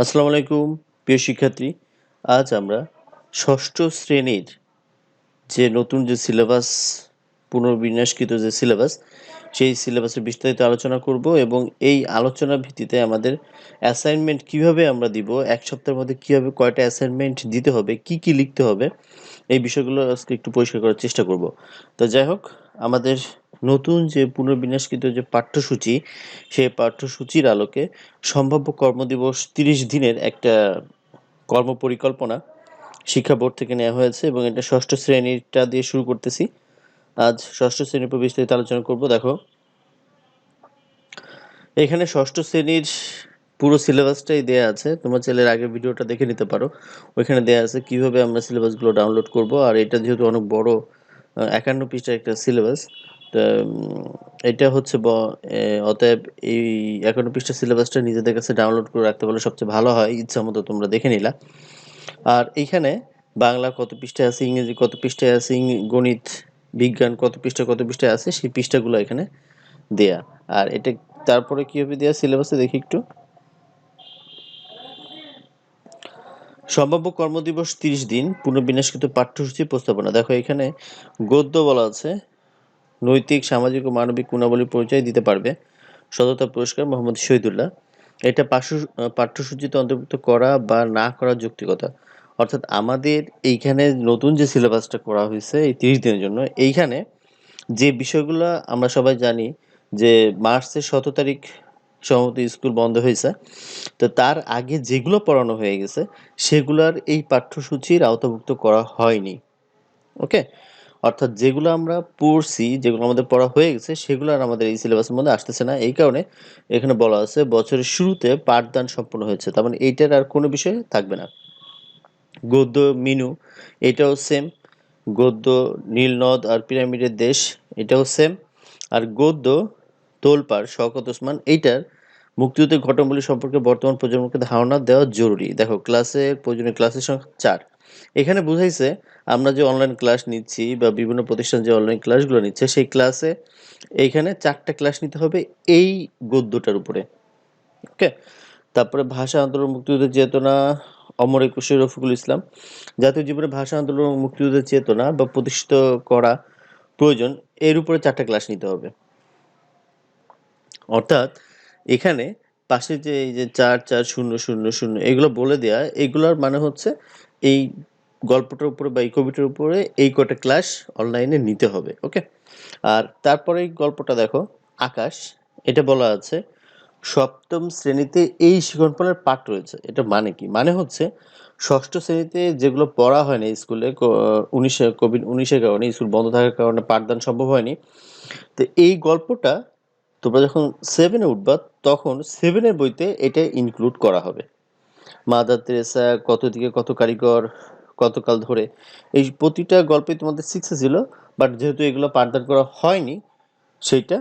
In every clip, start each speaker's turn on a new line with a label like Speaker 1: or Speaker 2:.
Speaker 1: আসসালামু আলাইকুম প্রিয় শিক্ষার্থী। আজ আমরা ষষ্ঠ শ্রেণীর যে নতুন যে সিলেবাস পুনর্বিন্যাসকৃত যে সিলেবাস, সেই সিলেবাসের বিস্তারিত আলোচনা করব এবং এই আলোচনার ভিত্তিতে আমাদের অ্যাসাইনমেন্ট কিভাবে আমরা দিব, ১ সপ্তাহের মধ্যে কিভাবে কয়টা অ্যাসাইনমেন্ট দিতে হবে, কি লিখতে হবে, এই বিষয়গুলো আজকে একটু পরিষ্কার করার চেষ্টা করব। তো যাই হোক, আমাদের নতুন যে পুনর্বিন্যাসকৃত যে পাঠ্যসূচি, সেই পাঠ্যসূচির আলোকে সম্ভাব্য কর্মদিবস ৩০ দিনের একটা কর্মপরিকল্পনা শিক্ষা বোর্ড থেকে নেওয়া হয়েছে এবং এটা ষষ্ঠ শ্রেণীটা দিয়ে শুরু করতেছি। আজ ষষ্ঠ শ্রেণীর উপর বিস্তারিত আলোচনা করব। দেখো, এখানে ষষ্ঠ শ্রেণীর পুরো সিলেবাসটাই দেয়া আছে। তোমরা চাইলে আগের ভিডিওটা দেখে নিতে পারো। ওইখানে দেয়া আছে কিভাবে আমরা সিলেবাসগুলো ডাউনলোড করব। আর এটা যেহেতু অনেক বড় ৫১ পৃষ্ঠার একটা সিলেবাস, তা এটা হচ্ছে অতএব এই ৫১ পৃষ্ঠার সিলেবাসটা নিজেদের কাছে ডাউনলোড করে রাখতে পারলে সবচেয়ে ভালো হয়। ইচ্ছামতো তোমরা দেখে নিলা। আর এইখানে বাংলা কত পৃষ্ঠায় আছে, ইংরেজি কত পৃষ্ঠায় আছে, গণিত, বিজ্ঞান কত পৃষ্ঠায় আছে, সেই পৃষ্ঠাগুলো এখানে দেয়া। আর এটা তারপরে কিভাবে দেয়া সিলেবাসে দেখি একটু। সম্ভাব্য কর্মদিবস ৩০ দিন, পুনর্বিন্যাসকৃত পাঠ্যসূচি প্রস্তাবনা। দেখো, এখানে গদ্য বলা আছে, নৈতিক, সামাজিক ও মানবিক গুণাবলী পরিচয় দিতে পারবে। সততা পুরস্কার মোহাম্মদ শহীদুল্লাহ। এটা পাঠ্যসূচিতে অন্তর্ভুক্ত করা বা না করার যৌক্তিকতা। অর্থাৎ আমাদের এইখানে নতুন যে সিলেবাসটা করা হয়েছে এই ৩০ দিনের জন্য, এইখানে যে বিষয়গুলো আমরা সবাই জানি যে মার্চের ১৭ তারিখ সম্ভবত স্কুল বন্ধ হয়েছে, তো তার আগে যেগুলো পড়ানো হয়ে গেছে সেগুলার এই পাঠ্যসূচির আওতাভুক্ত করা হয়নি। ওকে, অর্থাৎ যেগুলো আমরা পড়ছি, যেগুলো আমাদের পড়া হয়ে গেছে, সেগুলো আর আমাদের এই সিলেবাসের মধ্যে আসতেছে না। এই কারণে এখানে বলা আছে বছরের শুরুতে পাঠদান সম্পন্ন হয়েছে, তার মানে এইটার আর কোনো বিষয় থাকবে না। গদ্য মিনু, এটাও সেম। গদ্য নীলনদ আর পিরামিডের দেশ, এটাও সেম। আর গদ্য তোলপাড় শওকত ওসমান, এইটার মুক্তিযুদ্ধের ঘটনাবলী সম্পর্কে বর্তমান প্রজন্মকে ধারণা দেওয়া জরুরি। দেখো, প্রয়োজনীয় ক্লাসের সংখ্যা ৪। এখানে বুঝাইছে আমরা যে অনলাইন ক্লাস নিচ্ছি বা বিভিন্ন প্রতিষ্ঠান যে অনলাইন ক্লাসগুলো নিচ্ছে, সেই ক্লাসে এইখানে ৪টা ক্লাস নিতে হবে এই গদ্যটার উপরে। ওকে, তারপরে ভাষা আন্দোলন, মুক্তিযুদ্ধের চেতনা, অমর একুশে রফিকুল ইসলাম। জাতীয় জীবনে ভাষা আন্দোলন ও মুক্তিযুদ্ধের চেতনা বা প্রতিষ্ঠিত করা প্রয়োজন, এর উপরে ৪টা ক্লাস নিতে হবে। অর্থাৎ এখানে পাশে যে এই যে ৪-৪-০-০-০ এগুলো বলে দেয়া, এগুলোর মানে হচ্ছে এই গল্পটার উপরে বা এই কবিতার উপরে এই কটা ক্লাস অনলাইনে নিতে হবে। ওকে, আর তারপরে এই গল্পটা দেখো, আকাশ। এটা বলা আছে সপ্তম শ্রেণীতে এই শিক্ষণফলের পাঠ রয়েছে। এটা মানে কি? মানে হচ্ছে ষষ্ঠ শ্রেণীতে যেগুলো পড়া হয় না স্কুলে, কোভিড-১৯ এর কারণে, স্কুল বন্ধ থাকার কারণে পাঠদান সম্ভব হয়নি। তো এই গল্পটা তোমরা যখন 7 এ উঠবা, তখন 7 এর বইতে এটা ইনক্লুড করা হবে। মাদার তেরেসা, কত দিকে কত কারিগর, কতকাল ধরে, এই প্রতিটা গল্পই তোমাদের 6 এ ছিল, বাট যেহেতু এগুলো পাঠদান করা হয়নি, সেইটা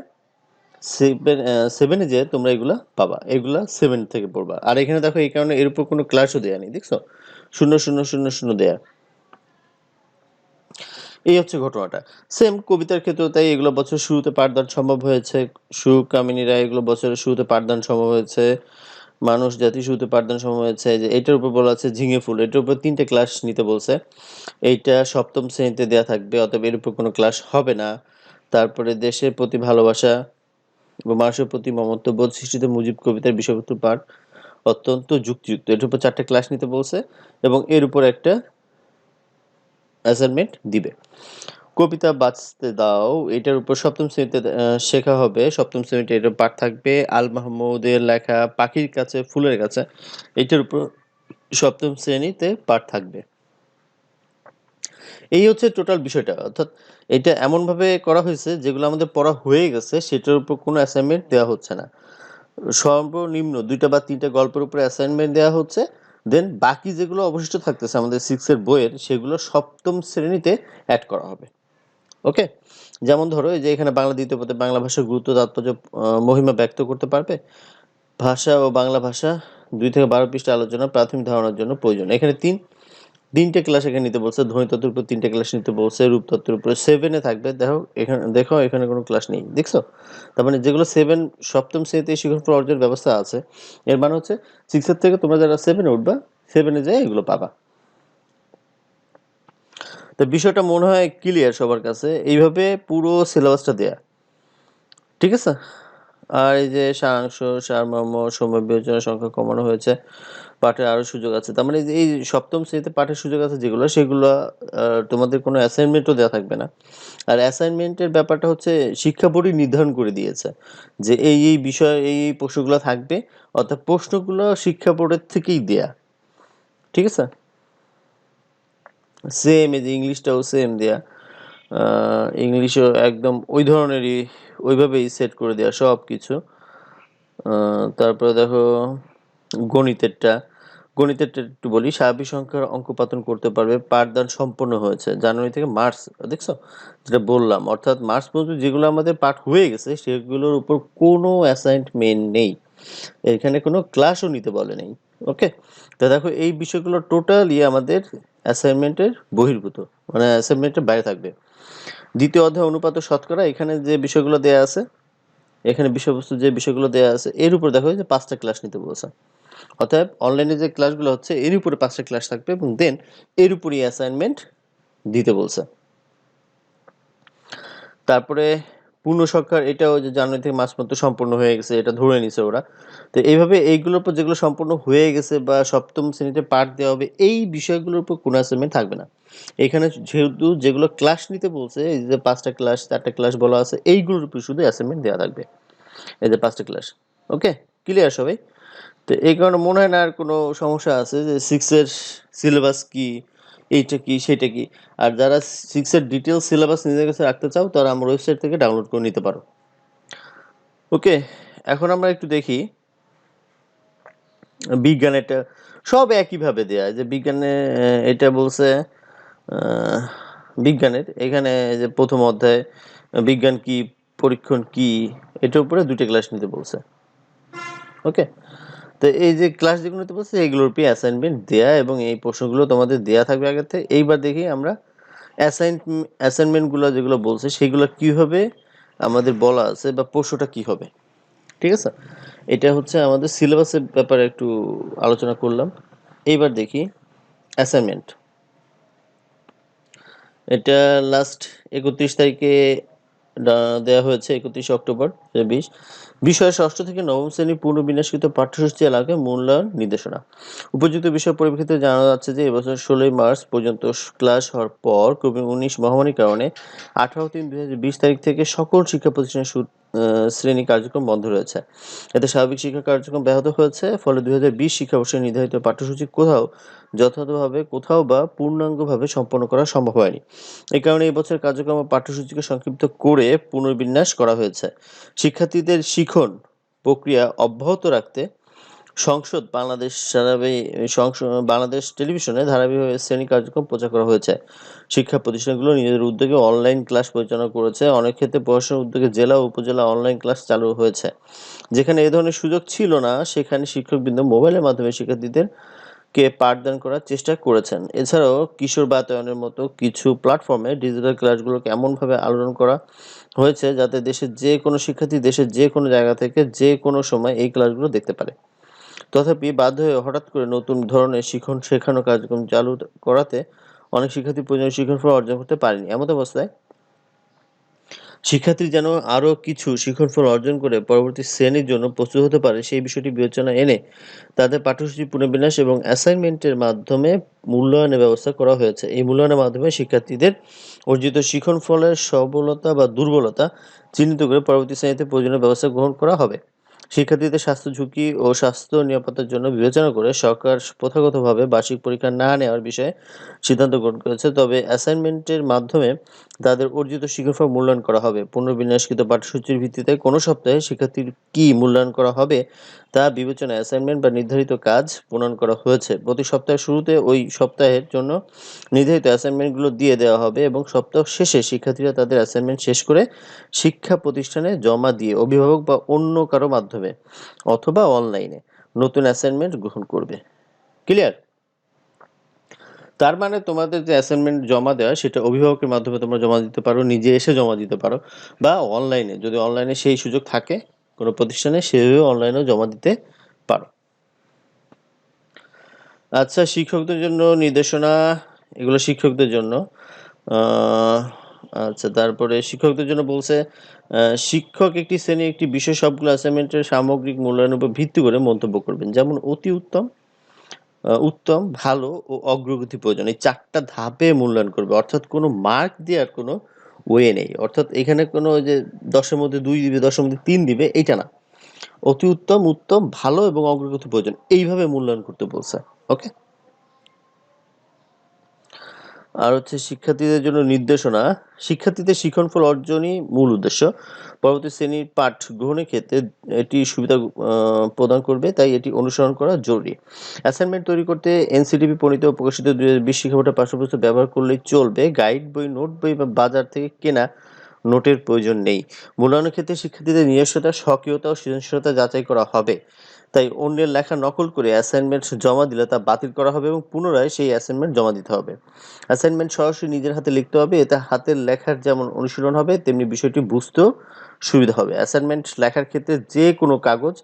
Speaker 1: 7 এ যেয়ে তোমরা এগুলা পাবা। এগুলা 7 থেকে পড়বা। আর এখানে দেখো, এই কারণে এর উপর কোনো ক্লাসও দেয়া নেই, দেখছো? ০-০-০-০ দেয়া। এই হচ্ছে ঘটনাটা। সেম কবিতার ক্ষেত্রেও তাই, এগুলো বছরের শুরুতে পাঠদান সম্ভব হয়েছে। সুকামিনী রায়, এগুলো বছরের শুরুতে পাঠদান সম্ভব হয়েছে। মানুষ জাতি শুরুতে পাঠদান সম্ভব হয়েছে। যে এটার উপর বলা আছে ঝিঙে ফুল, এটার উপর ৩টে ক্লাস নিতে বলছে। এইটা সপ্তম শ্রেণীতে দেয়া থাকবে, অতএব এর উপর কোনো ক্লাস হবে না। তারপরে দেশের প্রতি ভালোবাসা এবং মানুষের প্রতি মমত্ববোধ সৃষ্টিতে মুজিব কবিতার বিষয়বস্তু পাঠ অত্যন্ত যুক্তিযুক্ত। এটার উপর ৪টে ক্লাস নিতে বলছে এবং এর উপর একটা অ্যাসাইনমেন্ট দিবে। কবিতা বাঁচতে দাও, এটার উপর সপ্তম শ্রেণীতে শেখা হবে। সপ্তম শ্রেণীতে এটা পাঠ থাকবে। আল মাহমুদের লেখা পাখির কাছে ফুলের কাছে, এটার উপর সপ্তম শ্রেণীতে পাঠ থাকবে। এই হচ্ছে টোটাল বিষয়টা। অর্থাৎ এটা এমনভাবে করা হয়েছে যেগুলো আমাদের পড়া হয়ে গেছে সেটার উপর কোনো অ্যাসাইনমেন্ট দেওয়া হচ্ছে না। সর্বনিম্ন ২টা বা ৩টা গল্পের উপরে অ্যাসাইনমেন্ট দেওয়া হচ্ছে। দেন বাকি যেগুলো অবশিষ্ট থাকতেছে আমাদের 6 এর বইয়ের, সেগুলো সপ্তম শ্রেণীতে অ্যাড করা হবে। ওকে, যেমন ধরো এই যে এখানে বাংলা দ্বিতীয় পদে বাংলা ভাষার গুরুত্ব, তাৎপর্য, মহিমা ব্যক্ত করতে পারবে। ভাষা ও বাংলা ভাষা ২ থেকে ১২ পৃষ্ঠা আলোচনা প্রাথমিক ধারণার জন্য প্রয়োজন। এখানে ৩ তিনটে ক্লাস এখানে নিতে বলছে, ধ্বনিতত্ত্বের উপর 3টে ক্লাস নিতে বলছে, রূপতত্ত্বের উপরে 7 এ থাকবে। দেখো এখানে কোনো ক্লাস নেই, দেখছো? তার মানে যেগুলো 7 সপ্তম শ্রেণীতে শিক্ষণ অর্জনের ব্যবস্থা আছে, এর মানে হচ্ছে 6 এর থেকে তোমরা যারা 7 এ উঠবা 7 এ যায় এগুলো পাবা। তো বিষয়টা মনে হয় ক্লিয়ার সবার কাছে। এইভাবে পুরো সিলেবাসটা দেয়া, ঠিক আছে? আর এই যে সারাংশ, সারমর্ম, সময় বিবেচনা, সংখ্যা কমানো হয়েছে, পাঠের আরো সুযোগ আছে। তার মানে এই সপ্তম শ্রেণীতে পাঠের সুযোগ আছে যেগুলো, সেগুলো তোমাদের কোনো অ্যাসাইনমেন্টও দেওয়া থাকবে না। আর অ্যাসাইনমেন্টের ব্যাপারটা হচ্ছে শিক্ষা বোর্ডই নির্ধারণ করে দিয়েছে যে এই বিষয় এই প্রশ্নগুলো থাকবে, অর্থাৎ প্রশ্নগুলো শিক্ষা বোর্ডের থেকেই দেয়া, ঠিক আছে? সেম, এই যে ইংলিশটাও সেম দেয়া, ইংলিশও একদম ওই ধরনেরই, ওইভাবেই সেট করে দেয়া সব কিছু। তারপরে দেখো গণিতেরটা একটু বলি। স্বাভাবিক সংখ্যার অঙ্ক পাতন করতে পারবে, পাঠদান সম্পন্ন হয়েছে জানুয়ারি থেকে মার্চ, দেখছো যেটা বললাম, অর্থাৎ মার্চ পর্যন্ত যেগুলো আমাদের পাঠ হয়ে গেছে সেগুলোর উপর কোনো অ্যাসাইনমেন্ট নেই, এখানে কোনো ক্লাসও নিতে বলে নেই। ওকে, তো দেখো এই বিষয়গুলো টোটালি আমাদের অ্যাসাইনমেন্টের বহির্ভূত, মানে অ্যাসাইনমেন্টের বাইরে থাকবে। দ্বিতীয় অধ্যায় অনুপাত ও শতকরা, এখানে যে বিষয়গুলো দেয়া আছে, এখানে বিষয়বস্তু যে বিষয়গুলো দেয়া আছে এর উপর দেখো যে 5টা ক্লাস নিতে বলছে, অতএব অনলাইনে যে ক্লাসগুলো হচ্ছে এর উপরে 5টা ক্লাস থাকবে এবং দেন এর উপরই অ্যাসাইনমেন্ট দিতে বলছে। তারপরে পূর্ণসংখ্যার এটাও যে জানুয়ারি থেকে মার্চ পর্যন্ত সম্পূর্ণ হয়ে গেছে, এটা ধরে নিছে ওরা। তো এইভাবে এইগুলোর উপর যেগুলো সম্পূর্ণ হয়ে গেছে বা সপ্তম শ্রেণীতে পাঠ দেওয়া হবে, এই বিষয়গুলোর উপর কোনো অ্যাসাইনমেন্ট থাকবে না। এখানে যেহেতু যেগুলো ক্লাস নিতে বলছে, এই যে 5টা ক্লাস 4টা ক্লাস বলা আছে, এইগুলোর উপর শুধু অ্যাসাইনমেন্ট দেওয়া থাকবে, এই যে 5টা ক্লাস। ওকে, ক্লিয়ার সবাই? তো এই কারণে মনে হয় না আর কোনো সমস্যা আছে যে 6 এর সিলেবাস কি, এইটা কি সেটা কি। আর যারা 6 এর ডিটেলস সিলেবাস নিজের কাছে রাখতে চাও তারা আমার ওয়েবসাইট থেকে ডাউনলোড করে নিতে পারো। ওকে, এখন আমরা একটু দেখি বিজ্ঞানেরটা। সব একইভাবে দেয়া, যে বিজ্ঞানে এটা বলছে বিজ্ঞানের এখানে যে প্রথম অধ্যায় বিজ্ঞান কি, পরীক্ষণ কি, এটার উপরে 2টে ক্লাস নিতে বলছে। ওকে, তো এই যে ক্লাস যেগুলো নিতে বলছে এগুলোর উপরে অ্যাসাইনমেন্ট দেয়া এবং এই প্রশ্নগুলো তোমাদের দেয়া থাকবে আগে থেকে। এইবার দেখি আমরা অ্যাসাইনমেন্টগুলো যেগুলো বলছে সেগুলো কিভাবে আমাদের বলা আছে বা প্রশ্নটা কি হবে, ঠিক আছে? এটা হচ্ছে আমাদের সিলেবাসের ব্যাপারে একটু আলোচনা করলাম। এইবার দেখি অ্যাসাইনমেন্ট। এটা লাস্ট 31 তারিখে দেওয়া হয়েছে, 31 অক্টোবর 2020। বিষয় ষষ্ঠ থেকে নবম শ্রেণী পুনর্বিন্যাসকৃত পাঠ্যসূচি এলাকায় মূল্যায়ন নির্দেশনা। উপযুক্ত বিষয় পরিপ্রেক্ষিতে জানা যাচ্ছে যে এবছর 16 মার্চ পর্যন্ত ক্লাস হওয়ার পর কোভিড-19 মহামারীর কারণে 18/3/2020 তারিখ থেকে সকল শিক্ষা প্রতিষ্ঠানের শ্রেণী কার্যক্রম বন্ধ রয়েছে। এতে স্বাভাবিক শিক্ষা কার্যক্রম ব্যাহত হয়েছে। ফলে 2020 শিক্ষাবর্ষে নির্ধারিত পাঠ্যসূচি যথাযথভাবে কোথাও বা পূর্ণাঙ্গভাবে সম্পন্ন করা সম্ভব হয়নি। এই কারণে এই বছর কার্যক্রম ও পাঠ্যসূচিকে সংক্ষিপ্ত করে পুনর্বিন্যাস করা হয়েছে। শিক্ষার্থীদের শিখন প্রক্রিয়া অব্যাহত রাখতে বাংলাদেশ টেলিভিশনে ধারাবাহিকভাবে শ্রেণী কার্যক্রম প্রচার করা হয়েছে। শিক্ষা প্রতিষ্ঠানগুলো নিজেদের উদ্যোগে অনলাইন ক্লাস পরিচালনা করেছে। অনেক ক্ষেত্রে প্রশাসনের উদ্যোগে জেলা ও উপজেলা অনলাইন ক্লাস চালু হয়েছে। যেখানে এ ধরনের সুযোগ ছিল না সেখানে শিক্ষকবৃন্দ মোবাইলের মাধ্যমে শিক্ষার্থীদের পাঠদান করার চেষ্টা করেছেন। এছাড়াও কিশোর বাতায়নের মতো কিছু প্ল্যাটফর্মে ডিজিটাল ক্লাসগুলোকে এমনভাবে আলোড়ন করা হয়েছে যাতে দেশের যে কোনো শিক্ষার্থী দেশের যে কোনো জায়গা থেকে যে কোনো সময় এই ক্লাসগুলো দেখতে পারে। তথাপি বাধ্য হয়ে হঠাৎ করে নতুন ধরনের শেখানো কার্যক্রম চালু করাতে অনেক শিক্ষার্থী প্রয়োজনীয় শিক্ষণফল অর্জন করতে পারেনি। এমত অবস্থায় শিক্ষার্থী যেন আরও কিছু শিক্ষণফল অর্জন করে পরবর্তী শ্রেণীর জন্য প্রস্তুত হতে পারে সেই বিষয়টি বিবেচনায় এনে তাদের পাঠ্যসূচি পুনর্বিন্যাস এবং অ্যাসাইনমেন্টের মাধ্যমে মূল্যায়নের ব্যবস্থা করা হয়েছে। এই মূল্যায়নের মাধ্যমে শিক্ষার্থীদের অর্জিত শিক্ষণফলের সবলতা বা দুর্বলতা চিহ্নিত করে পরবর্তী শ্রেণীতে প্রয়োজনীয় ব্যবস্থা গ্রহণ করা হবে। শিক্ষার্থীদের স্বাস্থ্য ঝুঁকি ও স্বাস্থ্য নিরাপত্তার জন্য বিবেচনা করে সরকার প্রথাগতভাবে বার্ষিক পরীক্ষা না নেওয়ার বিষয়ে সিদ্ধান্ত গ্রহণ করেছে। তবে অ্যাসাইনমেন্টের মাধ্যমে তাদের অর্জিত শিক্ষাফল মূল্যায়ন করা হবে। পুনর্বিন্যাসকৃত পাঠ্যসূচির ভিত্তিতে কোনো সপ্তাহে শিক্ষার্থীর কি মূল্যায়ন করা হবে তা বিবেচনায় অ্যাসাইনমেন্ট বা নির্ধারিত কাজ প্রণয়ন করা হয়েছে। প্রতি সপ্তাহের শুরুতে ওই সপ্তাহের জন্য নির্ধারিত অ্যাসাইনমেন্টগুলো দিয়ে দেওয়া হবে এবং সপ্তাহ শেষে শিক্ষার্থীরা তাদের অ্যাসাইনমেন্ট শেষ করে শিক্ষা প্রতিষ্ঠানে জমা দিয়ে অভিভাবক বা অন্য কারো মাধ্যমে অথবা অনলাইনে নতুন অ্যাসাইনমেন্ট গ্রহণ করবে। ক্লিয়ার? তার মানে তোমাদের যে অ্যাসাইনমেন্ট জমা দেওয়া সেটা অভিভাবকের মাধ্যমে তোমরা জমা দিতে পারো, নিজে এসে জমা দিতে পারো, বা অনলাইনে, যদি অনলাইনে সেই সুযোগ থাকে কোনো প্রতিষ্ঠানে, সেভাবে অনলাইনেও জমা দিতে পারো। আচ্ছা, শিক্ষকদের জন্য নির্দেশনা, এগুলো শিক্ষকদের জন্য। আচ্ছা, তারপরে শিক্ষকদের জন্য বলছে শিক্ষক একটি শ্রেণী একটি বিষয় সবগুলো অ্যাসাইনমেন্টের সামগ্রিক মূল্যায়নের উপর ভিত্তি করে মন্তব্য করবেন, যেমন অতি উত্তম, উত্তম, ভালো ও অগ্রগতি প্রয়োজন, এই 4টা ধাপে মূল্যায়ন করবে। অর্থাৎ কোনো মার্ক দেওয়ার কোনো ওয়ে নেই, অর্থাৎ এখানে কোনো ওই যে 10-এর মধ্যে 2 দিবে, 10-এর মধ্যে 3 দিবে, এইটা না। অতি উত্তম, উত্তম, ভালো এবং অগ্রগতি প্রয়োজন, এইভাবে মূল্যায়ন করতে বলছে। ওকে। আর হচ্ছে শিক্ষার্থীদের জন্য নির্দেশনা, শিক্ষার্থীদের শিক্ষণফল অর্জনই মূল উদ্দেশ্য। পরবর্তী শ্রেণীর পাঠ গ্রহণের ক্ষেত্রে এটি সুবিধা প্রদান করবে, তাই এটি অনুসরণ করা জরুরি। অ্যাসাইনমেন্ট তৈরি করতে এনসিটিবি প্রণীত ও প্রকাশিত 2020 শিক্ষাবোর্ডের পাঠ্যপুস্তক ব্যবহার করলেই চলবে। গাইড বই, নোট বই বা বাজার থেকে কেনা নোটের প্রয়োজন নেই। মূল্যায়নের ক্ষেত্রে শিক্ষার্থীদের নিজস্বতা, স্বকীয়তা ও সৃজনশীলতা যাচাই করা হবে। তাই অন্যের লেখা নকল করে অ্যাসাইনমেন্ট জমা দিলে তা বাতিল করা হবে এবং পুনরায় সেই অ্যাসাইনমেন্ট জমা দিতে হবে। অ্যাসাইনমেন্ট সরাসরি নিজের হাতে লিখতে হবে, এতে হাতের লেখার যেমন অনুশীলন হবে, তেমনি বিষয়টি বুঝতেও সুবিধা হবে। অ্যাসাইনমেন্ট লেখার ক্ষেত্রে যে কোনো কাগজ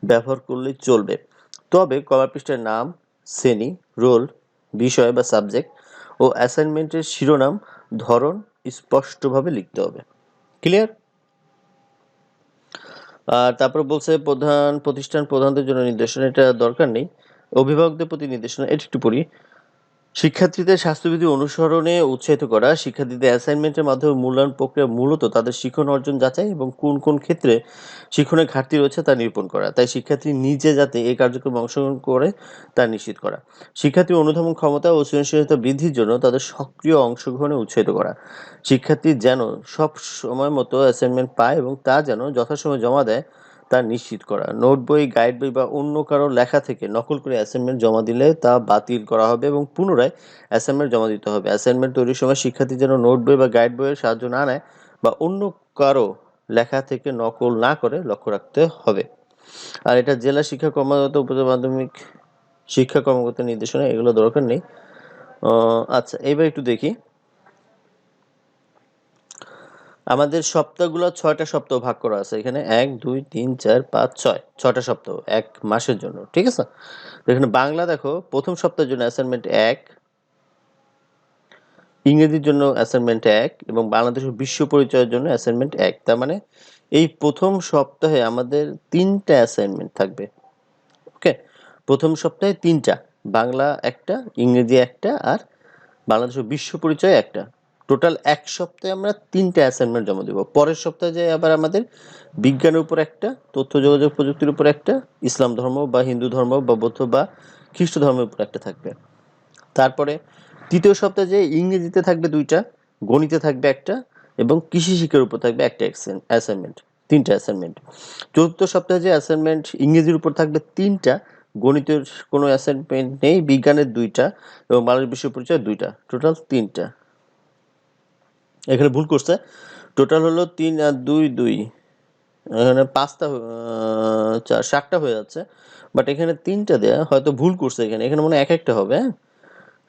Speaker 1: ব্যবহার করলেই চলবে, তবে কভার পৃষ্ঠার নাম, শ্রেণী, রোল, বিষয় বা সাবজেক্ট ও অ্যাসাইনমেন্টের শিরোনাম, ধরন স্পষ্টভাবে লিখতে হবে। ক্লিয়ার? আর তারপর বলছে প্রতিষ্ঠান প্রধানদের জন্য নির্দেশনা, এটা দরকার নেই। অভিভাবকদের প্রতি নির্দেশনা, এটা একটু পড়ি। শিক্ষার্থীদের স্বাস্থ্যবিধি অনুসরণে উৎসাহিত করা। শিক্ষার্থীদের অ্যাসাইনমেন্টের মাধ্যমে মূল্যায়ন প্রক্রিয়া মূলত তাদের শিক্ষণ অর্জন যাচাই এবং কোন কোন ক্ষেত্রে শিক্ষণের ঘাটতি রয়েছে তা নিরূপণ করা। তাই শিক্ষার্থী নিজে যাতে এই কার্যক্রমে অংশগ্রহণ করে তা নিশ্চিত করা। শিক্ষার্থীর অনুধাবন ক্ষমতা ও সৃজনশীলতা বৃদ্ধির জন্য তাদের সক্রিয় অংশগ্রহণে উৎসাহিত করা। শিক্ষার্থী যেন সব সময় মতো অ্যাসাইনমেন্ট পায় এবং তা যেন যথাসময়ে জমা দেয় তা নিশ্চিত করা। নোট বই, গাইড বই বা অন্য কারো লেখা থেকে নকল করে অ্যাসাইনমেন্ট জমা দিলে তা বাতিল করা হবে এবং পুনরায় অ্যাসাইনমেন্ট জমা দিতে হবে। অ্যাসাইনমেন্ট তৈরির সময় শিক্ষার্থী যেন নোট বই বা গাইড বইয়ের সাহায্য না নেয় বা অন্য কারো লেখা থেকে নকল না করে লক্ষ্য রাখতে হবে। আর এটা জেলা শিক্ষা কর্মকর্তা, উপজেলা মাধ্যমিক শিক্ষা কর্মকর্তার নির্দেশনা, এগুলো দরকার নেই। আচ্ছা, এবার একটু দেখি। আমাদের সপ্তাহগুলো 6টা সপ্তাহ ভাগ করা আছে এখানে, 1 2 3 4 5 6, 6টা সপ্তাহ এক মাসের জন্য, ঠিক আছে। এখানে বাংলা দেখো, প্রথম সপ্তাহের জন্য অ্যাসাইনমেন্ট 1, ইংরেজির জন্য অ্যাসাইনমেন্ট 1 এবং বাংলাদেশের বিশ্ব পরিচয়ের জন্য অ্যাসাইনমেন্ট 1। তার মানে এই প্রথম সপ্তাহে আমাদের 3টা অ্যাসাইনমেন্ট থাকবে। ওকে, প্রথম সপ্তাহে 3টা, বাংলা একটা, ইংরেজি একটা, আর বাংলাদেশের বিশ্ব পরিচয় একটা। টোটাল এক সপ্তাহে আমরা 3টা অ্যাসাইনমেন্ট জমা দেব। পরের সপ্তাহে যায় আবার আমাদের বিজ্ঞানের উপর একটা, তথ্য যোগাযোগ প্রযুক্তির উপর একটা, ইসলাম ধর্ম বা হিন্দু ধর্ম বা বৌদ্ধ বা খ্রিস্ট ধর্মের উপর একটা থাকবে। তারপরে তৃতীয় সপ্তাহে যে ইংরেজিতে থাকবে 2টা, গণিতে থাকবে একটা এবং কৃষি শিক্ষার উপর থাকবে একটা অ্যাসাইনমেন্ট, 3টা অ্যাসাইনমেন্ট। চতুর্থ সপ্তাহে যে অ্যাসাইনমেন্ট ইংরেজির উপর থাকবে 3টা, গণিতের কোনো অ্যাসাইনমেন্ট নেই, বিজ্ঞানের 2টা এবং বাংলাদেশ বিশ্ব পরিচয় 2টা, টোটাল 3টা। এখানে ভুল করছে, টোটাল হলো 3 আর 2 2, এখানে 5টা 7টা হয়ে যাচ্ছে, বাট এখানে 3টা দেয়া, হয়তো ভুল করছে এখানে, এখানে মনে হয় এক একটা হবে, হ্যাঁ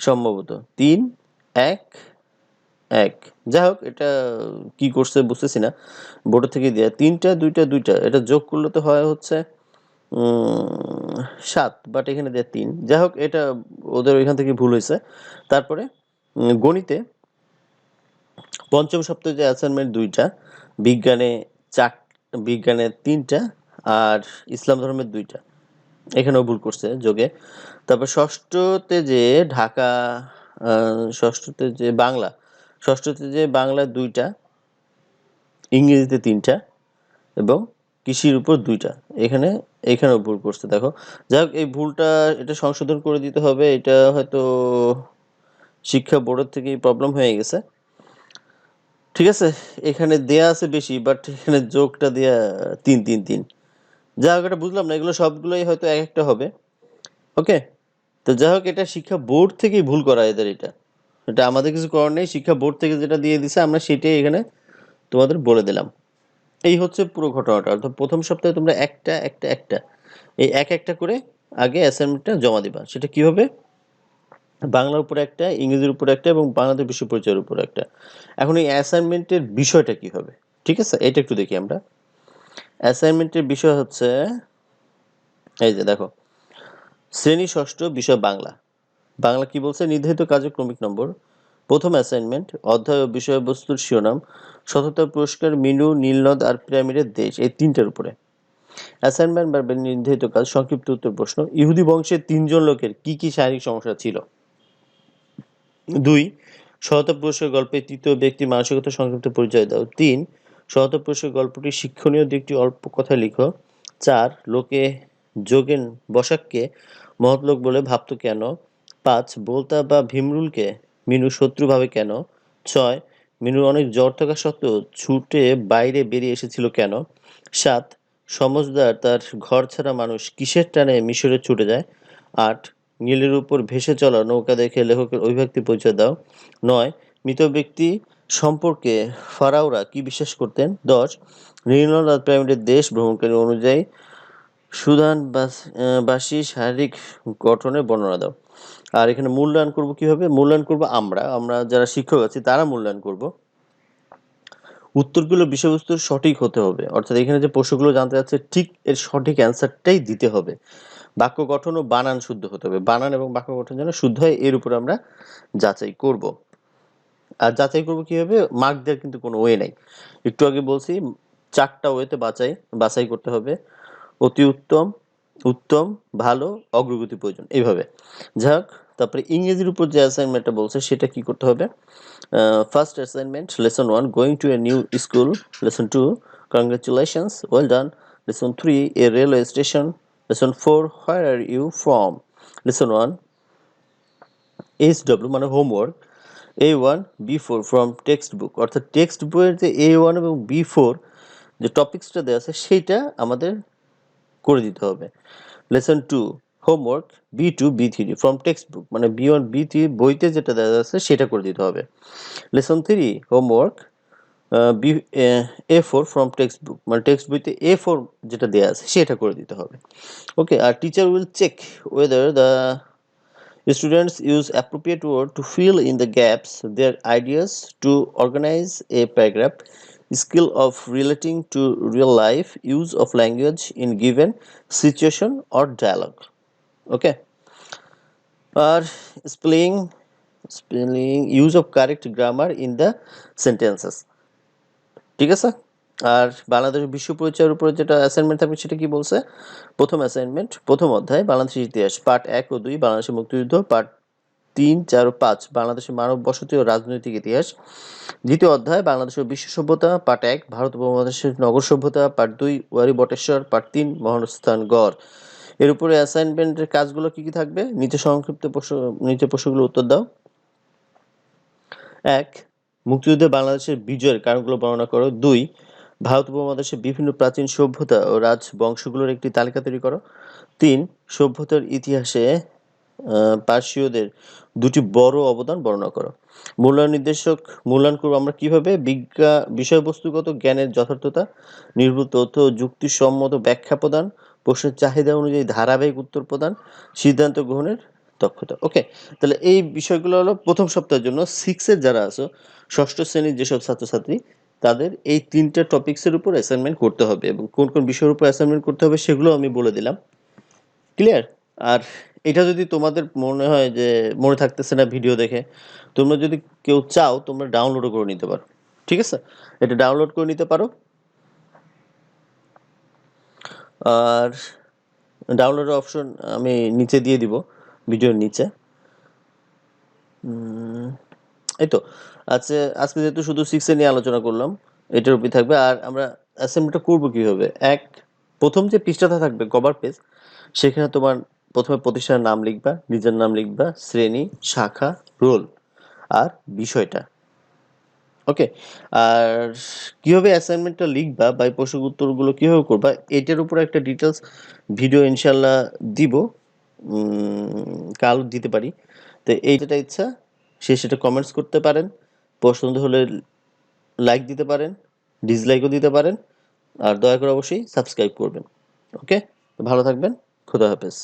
Speaker 1: সম্ভবত 3 1 1। যাই হোক, এটা কি করছে বুঝতেছি না, বোর্ড থেকে দেয়া 3টা 2টা 2টা, এটা যোগ করলে তো হয় হচ্ছে 7, বাট এখানে দেয়া 3। যাই হোক, এটা ওদের ওইখান থেকে ভুল হয়েছে। তারপরে গণিতে পঞ্চম সপ্তাহে যে অ্যাসাইনমেন্ট 2টা, বিজ্ঞানে 4, বিজ্ঞানে 3টা আর ইসলাম ধর্মের 2টা, এখানেও ভুল করছে যোগে। তারপর ষষ্ঠতে যে ঢাকা, ষষ্ঠতে যে বাংলা, ষষ্ঠতে যে বাংলা 2টা, ইংরেজিতে 3টা এবং কৃষির উপর 2টা, এখানেও ভুল করছে দেখো। যাই হোক, এই ভুলটা এটা সংশোধন করে দিতে হবে, এটা হয়তো শিক্ষা বোর্ডের থেকেই প্রবলেম হয়ে গেছে। ঠিক আছে, এখানে দেয়া আছে বেশি, বাট এখানে যোগটা দেয়া 3 3 3। যাই হোক, এটা বুঝলাম না, এগুলো সবগুলোই হয়তো এক একটা হবে। ওকে, তো যাই হোক, এটা শিক্ষা বোর্ড থেকেই ভুল করা এদের, এটা এটা আমাদের কিছু করার নেই, শিক্ষা বোর্ড থেকে যেটা দিয়ে দিছে আমরা সেটাই এখানে তোমাদের বলে দিলাম। এই হচ্ছে পুরো ঘটনাটা। অর্থাৎ প্রথম সপ্তাহে তোমরা একটা একটা একটা এই এক একটা করে আগে অ্যাসাইনমেন্টটা জমা দিবা। সেটা কিভাবে? বাংলার উপরে একটা, ইংরেজির উপরে একটা এবং বাংলাদেশ বিশ্ব পরিচয়ের উপরে একটা। এখন এই অ্যাসাইনমেন্টের বিষয়টা কি হবে, ঠিক আছে, এটা একটু দেখি আমরা। অ্যাসাইনমেন্টের বিষয় হচ্ছে এই যে দেখো, শ্রেণী ষষ্ঠ, বিষয় বাংলা। বাংলা কি বলছে, নির্ধারিত কার্যক্রমিক নম্বর। প্রথম অ্যাসাইনমেন্ট, অধ্যায় ও বিষয়বস্তুর শিরোনাম, সততা পুরস্কার, মিনু, নীলনদ আর পিরামিডের দেশ, এই তিনটার উপরে। অ্যাসাইনমেন্ট বা নির্ধারিত কাজ, সংক্ষিপ্ত উত্তর প্রশ্ন। ইহুদি বংশের 3 জন লোকের কি কি শারীরিক সমস্যা ছিল? 2. সততা পুরস্কার গল্পে তৃতীয় ব্যক্তির মানসিকতা সংক্ষিপ্ত পরিচয় দাও। 3. সততা পুরস্কার গল্পটির শিক্ষণীয় দিকটি অল্প কথায় লিখো। 4. লোকে যোগেন বসাককে মহৎ লোক বলে ভাবত কেন? 5. বোলতা বা ভীমরুলকে মিনু শত্রু ভাবে কেন? 6. মিনুর অনেক জ্বর থাকা সত্ত্বেও ছুটে বাইরে বেরিয়ে এসেছিল কেন? 7. সমজদার তার ঘর ছাড়া মানুষ কিসের টানে মিশরে ছুটে যায়? 8. নীলের উপর ভেসে চলা নৌকা দেখে লেখকের অভিব্যক্তি পরিচয় দাও। 9. মৃত ব্যক্তি সম্পর্কে ফারাওরা কি বিশ্বাস করতেন? 10. নীলনদ আর পিরামিডের দেশ ভ্রমণকারী অনুযায়ী সুদান বাসী শারীরিক গঠনের বর্ণনা দাও। আর এখানে মূল্যায়ন করব কিভাবে? মূল্যায়ন করব আমরা যারা শিক্ষক আছি তারা মূল্যায়ন করব। উত্তরগুলো বিষয়বস্তুর সঠিক হতে হবে, অর্থাৎ এখানে যে প্রশ্নগুলো জানতে যাচ্ছে ঠিক এর সঠিক অ্যান্সারটাই দিতে হবে। বাক্য গঠন ও বানান শুদ্ধ হতে হবে, বানান এবং বাক্য গঠন যেন শুদ্ধ হয় এর উপর আমরা যাচাই করব। আর যাচাই করব কিভাবে? মার্ক দেওয়ার কিন্তু কোনো ওয়ে নাই। একটু আগে বলছি 4টা ওয়েতে বাছাই করতে হবে। অতি উত্তম, উত্তম, ভালো, অগ্রগতি প্রয়োজন, এইভাবে। যাক, তারপরে ইংরেজির উপর যে অ্যাসাইনমেন্টটা বলছে সেটা কি করতে হবে? First assignment, lesson 1, going to a new school. Lesson 2, congratulations, well done. Lesson 3, a railway station. Lesson 4, where are you from. Lesson 1, HW মানে homework, A1, B4 from textbook, অর্থাৎ টেক্সট বইয়ের যে A1 এবং B4 যে টপিক্সটা দেওয়া আছে সেইটা আমাদের করে দিতে হবে। Lesson 2, homework, B2, B3 from text book, মানে B1, B3 বইতে যেটা দেওয়া আছে সেটা করে দিতে হবে। Lesson 3, homework, A4 from text book, মানে টেক্সট বইতে A4 যেটা দেওয়া আছে সেটা করে দিতে হবে। ওকে, আর teacher will check whether the students use appropriate word to fill in the gaps, their ideas to organize a paragraph, skill of relating to real life, use of language in given situation or dialogue. Okay, or spelling use of correct grammar in the sentences. ঠিক আছে। আর বাংলাদেশ বিশ্ব পরিচয়ের উপরে যেটা assignment থাকবে সেটা কি বলছে? প্রথম অ্যাসাইনমেন্ট, প্রথম অধ্যায় বাংলাদেশের ইতিহাস, পার্ট 1 ও 2 বাংলাদেশের মুক্তিযুদ্ধ, পার্ট 3, 4 ও 5 বাংলাদেশের মানব বসতি ও রাজনৈতিক ইতিহাস, দ্বিতীয় অধ্যায় বাংলাদেশ ও বিশ্ব সভ্যতা, পার্ট 1 ভারত উপমহাদেশের নগর সভ্যতা, পার্ট 2 ওয়ারী বটেশ্বর, পার্ট 3 মহাস্থান গড়। এর উপরে অ্যাসাইনমেন্টের কাজগুলো কি কি থাকবে? নিচে প্রশ্নগুলোর উত্তর দাও। 1. মুক্তিযুদ্ধে বাংলাদেশের বিজয়ের কারণগুলো বর্ণনা করো। 2. ভারত উপমহাদেশের বিভিন্ন প্রাচীন সভ্যতা ও রাজবংশগুলোর একটি তালিকা তৈরি করো। 3. সভ্যতার ইতিহাসে পার্সীয়দের 2টি বড় অবদান বর্ণনা করো। মূল্যায়ন করব আমরা কিভাবে? বিষয়বস্তুগত জ্ঞানের যথার্থতা, নির্ভুল তথ্য ও যুক্তিসম্মত ব্যাখ্যা প্রদান, প্রশ্নের চাহিদা অনুযায়ী ধারাবাহিক উত্তর প্রদান, সিদ্ধান্ত গ্রহণের দক্ষতা। ওকে, তাহলে এই বিষয়গুলো হলো প্রথম সপ্তাহের জন্য 6 যারা আছো, ষষ্ঠ শ্রেণীর যেসব ছাত্রছাত্রী তাদের এই 3টা টপিক্সের উপর অ্যাসাইনমেন্ট করতে হবে এবং কোন কোন বিষয়ের উপর অ্যাসাইনমেন্ট করতে হবে সেগুলো আমি বলে দিলাম। ক্লিয়ার? আর এটা যদি তোমাদের মনে হয় যে মনে থাকতেছে না ভিডিও দেখে, তোমরা যদি কেউ চাও তোমরা ডাউনলোডও করে নিতে পারো। ঠিক আছে, এটা ডাউনলোড করে নিতে পারো। আর ডাউনলোডের অপশন আমি নিচে দিয়ে দিব, ভিডিওর নিচে। এই তো। আচ্ছা, আজকে যেহেতু শুধু 6 নিয়ে আলোচনা করলাম, এটার উপরই থাকবে। আর আমরা অ্যাসাইনমেন্টটা করবো কিভাবে? প্রথম যে পৃষ্ঠাটা থাকবে কভার পেজ, সেখানে তোমার প্রথমে প্রতিষ্ঠানের নাম লিখবা, নিজের নাম লিখবা, শ্রেণী, শাখা, রোল আর বিষয়টা। ওকে, আর কিভাবে অ্যাসাইনমেন্টটা লিখবা বা এই প্রশ্ন উত্তরগুলো কিভাবে করবা এটার উপর একটা ডিটেলস ভিডিও ইনশাল্লাহ দিব, কাল দিতে পারি। তো এইটা ইচ্ছা, সেটা কমেন্টস করতে পারেন, পছন্দ হলে লাইক দিতে পারেন, ডিসলাইকও দিতে পারেন, আর দয়া করে অবশ্যই সাবস্ক্রাইব করবেন। ওকে, ভালো থাকবেন, খোদা হাফেজ।